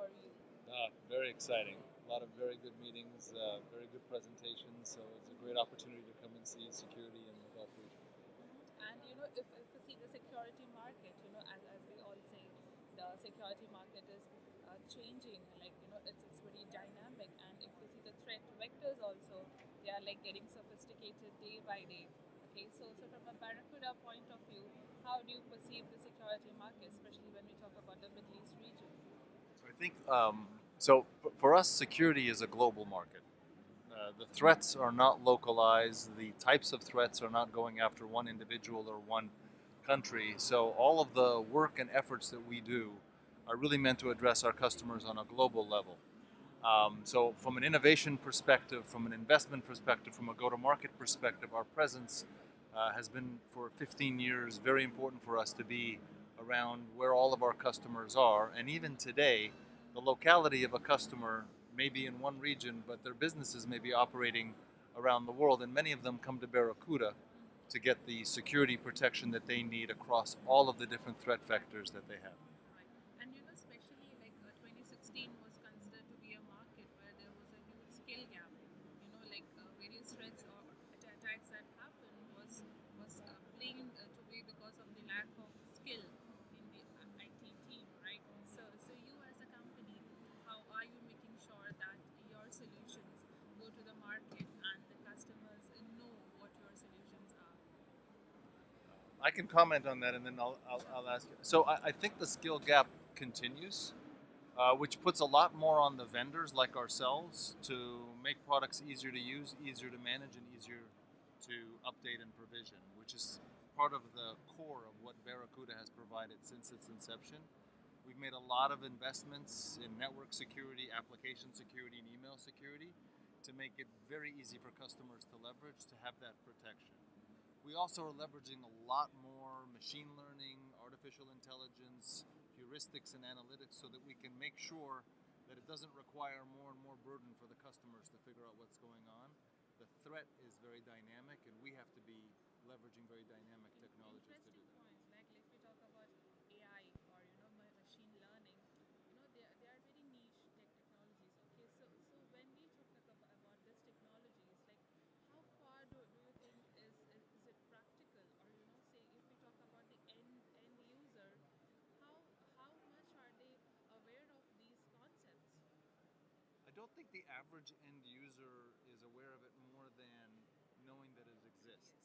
for you? Very exciting. A lot of very good meetings, very good presentations. So it's a great opportunity to come and see security in the Gulf region. And if we see the security market, as we all say, the security market is changing. Like it's very dynamic. And if we see the threat vectors also, they are like getting sophisticated day by day. Okay, so from a Barracuda point of view, how do you perceive the security market, especially when we talk about the Middle East region? So I think for us, security is a global market. The threats are not localized. The types of threats are not going after one individual or one country. So all of the work and efforts that we do are really meant to address our customers on a global level. So from an innovation perspective, from an investment perspective, from a go-to-market perspective, our presence has been for 15 years very important for us to be around where all of our customers are. And even today, the locality of a customer may be in one region, but their businesses may be operating around the world. And many of them come to Barracuda to get the security protection that they need across all of the different threat vectors that they have. Right. And especially like 2016 was considered to be a market where there was a huge skill gap. Like various threats or attacks that happened was blamed to be because of the lack of skill in the IT team, right? So you as a company, how are you making sure that your solutions go to the market and the customers know what your solutions are? I can comment on that, and then I'll ask you. So I think the skill gap continues, which puts a lot more on the vendors like ourselves to make products easier to use, easier to manage, and easier to update and provision, which is part of the core of what Barracuda has provided since its inception. We've made a lot of investments in network security, application security, and email security to make it very easy for customers to leverage to have that protection. We also are leveraging a lot more machine learning, artificial intelligence, heuristics, and analytics so that we can make sure that it doesn't require more and more burden for the customers to figure out what's going on. The threat is very dynamic, and we have to be leveraging very dynamic technologies to do Interesting that. points. Like if we talk about AI or machine learning, they are very niche technologies. Okay, so when we talk about these technologies, like how far do you think is it practical? Or say if we talk about the end user, how much are they aware of these concepts? I don't think the average end user is aware of it more than knowing that it exists,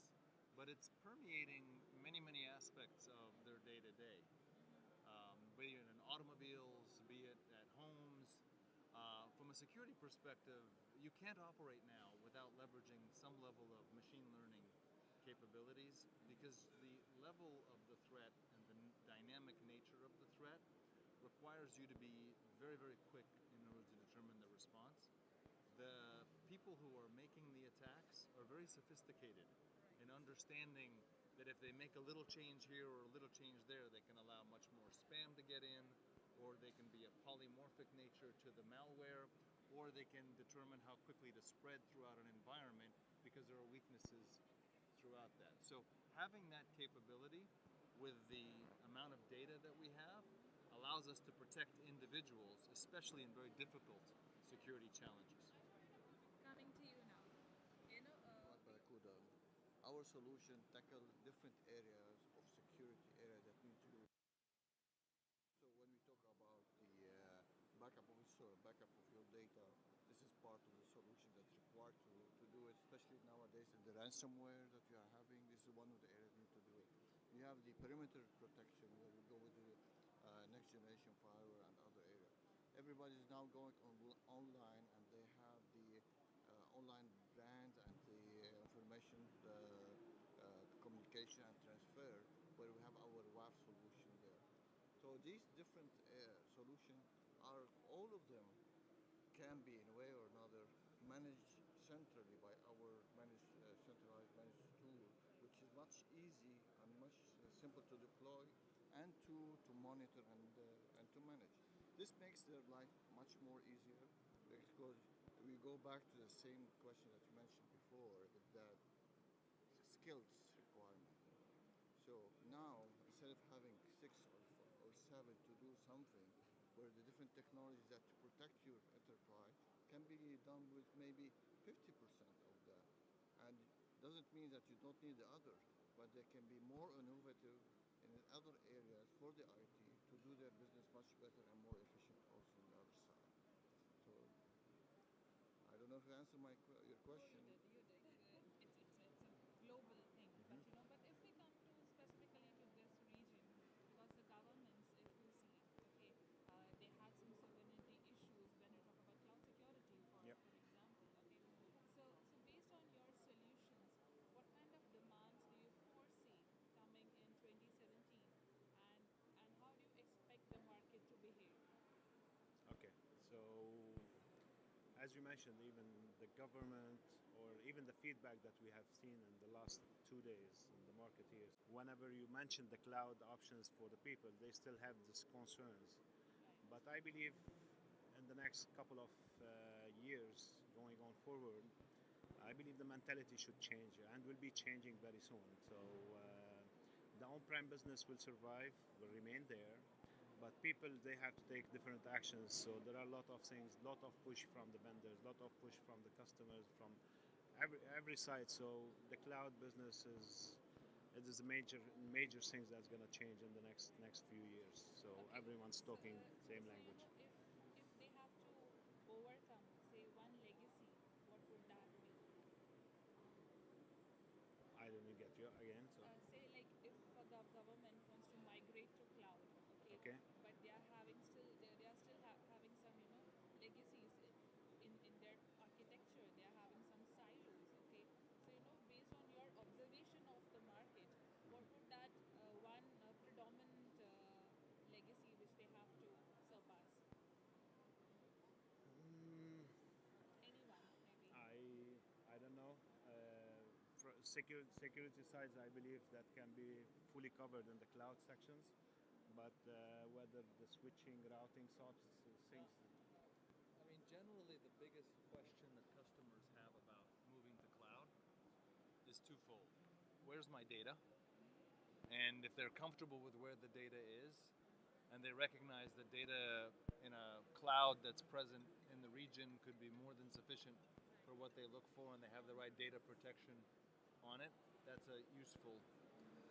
but it's permeating many, many aspects of their day to day. Be it in automobiles, be it at homes. From a security perspective, you can't operate now without leveraging some level of machine learning capabilities because the level of the threat and the dynamic nature of the threat requires you to be very, very quick in order to determine the response. The people who are making the attacks are very sophisticated Right. in understanding that if they make a little change here or a little change there, they can allow much more spam to get in, or they can be a polymorphic nature to the malware, or they can determine how quickly to spread throughout an environment because there are weaknesses throughout that. So having that capability with the amount of data that we have allows us to protect individuals, especially in very difficult security challenges. Coming to you now, About Barracuda, our solution tackle different areas of security area that need to be. So when we talk about the backup of your data, this is part of the solution that's required to do it, especially nowadays in the ransomware that we are having. This is one of the areas we need to do it. We have the perimeter protection where we go with the next generation firewall and other area. Everybody is now going online and they have the online brand and the information, the communication and transfer, where we have our WAF solution there. So these different solutions are all of them can be in a way or another managed centrally by our centralized managed tool, which is much easy and much simple to deploy and to monitor and to manage. This makes their life much more easier because we go back to the same question that you mentioned before, that skills requirement. So now, instead of having six or seven to do something, where the different technologies that to protect your enterprise can be done with maybe 50% of that. And doesn't mean that you don't need the other, but they can be more innovative in other areas for the IT to do their business much better and more efficient also on the other side. So I don't know if you answered your No, you question. did. You did. It's a global thing, but you know. But if we come to specifically to this region, because the governments, if you see, okay, they had some sovereignty issues when you talk about cloud security, Yep. for example, okay. So based on your solutions, what kind of demands do you foresee coming in 2017, and how do you expect the market to behave? Okay. So, as you mentioned, even the government or even the feedback that we have seen in the last 2 days in the market here, whenever you mention the cloud options for the people, they still have these concerns. Right. But I believe in the next couple of years going on forward, I believe the mentality should change and will be changing very soon. So the on-prem business will survive, will remain there, but people they have to take different actions. So there are a lot of things, lot of push from the vendors, lot of push from the customers, from every side. So the cloud business is it is a major thing that's going to change in the next few years. So Okay. everyone's So, talking same so language. if they have to overcome, say, one legacy, what would that be? I didn't get you again. So Say, like, if a government wants to migrate to cloud, okay, okay. but they are having still they are still having some legacies in their architecture. They are having some silos, okay. So based on your observation of the market, what would that one predominant legacy which they have to surpass? Mm, Anyone, maybe. I don't know. For security sides, I believe that can be fully covered in the cloud sections, but whether the switching, routing, SOPs, things. I mean, generally, the biggest question that customers have about moving to cloud is twofold. Where's my data? And if they're comfortable with where the data is, and they recognize that data in a cloud that's present in the region could be more than sufficient for what they look for, and they have the right data protection on it, that's a useful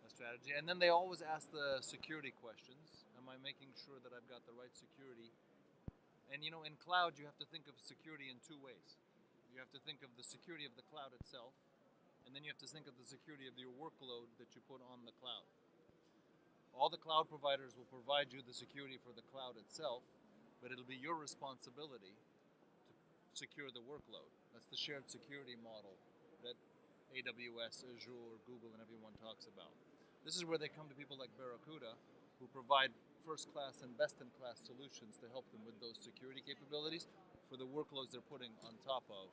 strategy. And then they always ask the security questions. Am I making sure that I've got the right security? And in cloud, you have to think of security in two ways. You have to think of the security of the cloud itself, and then you have to think of the security of your workload that you put on the cloud. All the cloud providers will provide you the security for the cloud itself, but it'll be your responsibility to secure the workload. That's the shared security model that AWS, Azure, Google, and everyone talks about. This is where they come to people like Barracuda, who provide first class and best in class solutions to help them with those security capabilities for the workloads they're putting on top of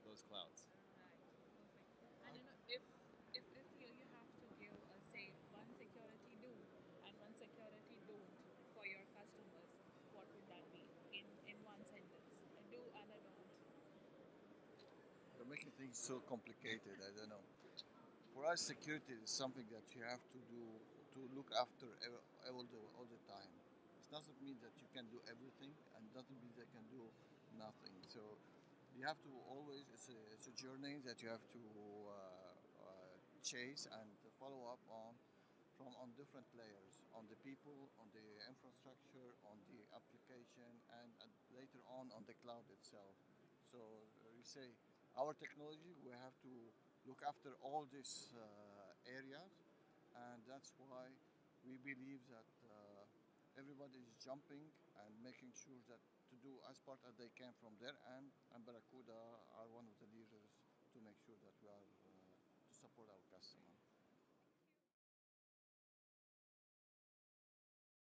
those clouds. Right, perfect. And I, if you have to give say one security do and one security don't for your customers, what would that be in one sentence? A do and a don't. you're making things so complicated. I don't know. For us, security is something that you have to do to look after all the time. It doesn't mean that you can do everything, and doesn't mean that you can do nothing. So you have to always. It's a journey that you have to chase and follow up on on different layers, on the people, on the infrastructure, on the application, and later on the cloud itself. So we say our technology, we have to look after all these areas, and that's why we believe that everybody is jumping and making sure that to do as part as they can from there, and Barracuda are one of the leaders to make sure that we are to support our customer.